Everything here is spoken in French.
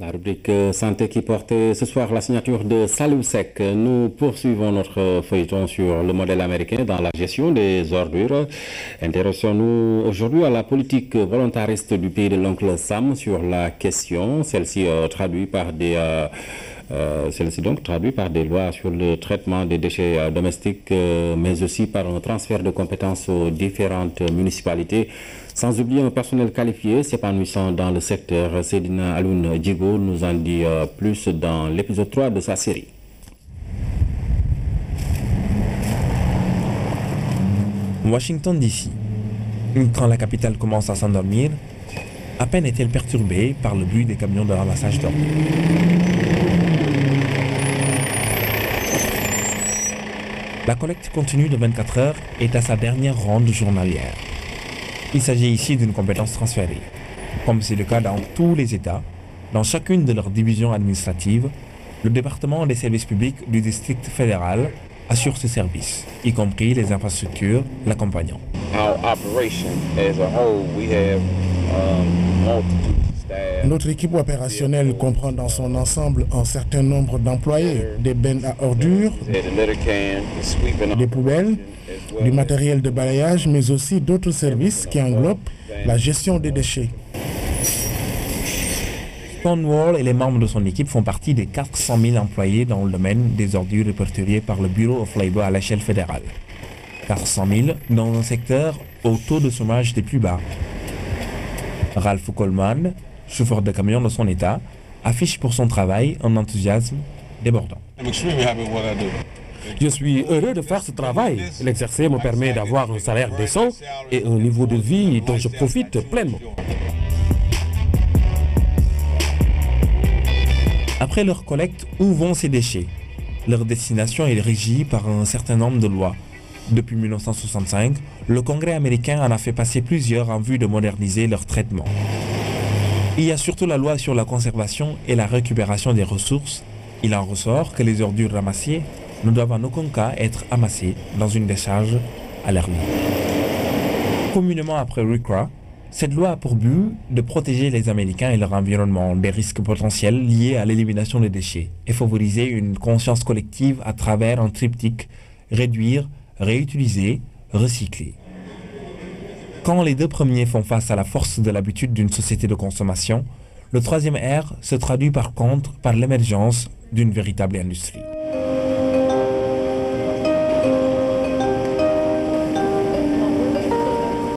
La rubrique santé qui portait ce soir la signature de Salou Sek. Nous poursuivons notre feuilleton sur le modèle américain dans la gestion des ordures. Intéressons-nous aujourd'hui à la politique volontariste du pays de l'oncle Sam sur la question. Celle-ci traduit par des lois sur le traitement des déchets domestiques, mais aussi par un transfert de compétences aux différentes municipalités. Sans oublier un personnel qualifié s'épanouissant dans le secteur. Seydina Alioune Djigo nous en dit plus dans l'épisode 3 de sa série. Washington DC. Quand la capitale commence à s'endormir, à peine est-elle perturbée par le bruit des camions de ramassage d'ordures. La collecte continue de 24 heures est à sa dernière ronde journalière. Il s'agit ici d'une compétence transférée. Comme c'est le cas dans tous les États, dans chacune de leurs divisions administratives, le département des services publics du district fédéral assure ce service, y compris les infrastructures l'accompagnant. Notre équipe opérationnelle comprend dans son ensemble un certain nombre d'employés, des bennes à ordures, des poubelles, du matériel de balayage, mais aussi d'autres services qui englobent la gestion des déchets. Stonewall et les membres de son équipe font partie des 400 000 employés dans le domaine des ordures répertoriés par le Bureau of Labor à l'échelle fédérale. 400 000 dans un secteur au taux de chômage des plus bas. Ralph Coleman, chauffeur de camion de son état, affiche pour son travail un enthousiasme débordant. Je suis heureux de faire ce travail. L'exercer me permet d'avoir un salaire décent et un niveau de vie dont je profite pleinement. Après leur collecte, où vont ces déchets? Leur destination est régie par un certain nombre de lois. Depuis 1965, le Congrès américain en a fait passer plusieurs en vue de moderniser leur traitement. Il y a surtout la loi sur la conservation et la récupération des ressources. Il en ressort que les ordures ramassées ne doivent en aucun cas être amassées dans une décharge à l'air libre. Communément après RCRA, cette loi a pour but de protéger les Américains et leur environnement des risques potentiels liés à l'élimination des déchets et favoriser une conscience collective à travers un triptyque réduire, réutiliser, recycler. Quand les deux premiers font face à la force de l'habitude d'une société de consommation, le troisième R se traduit par contre par l'émergence d'une véritable industrie.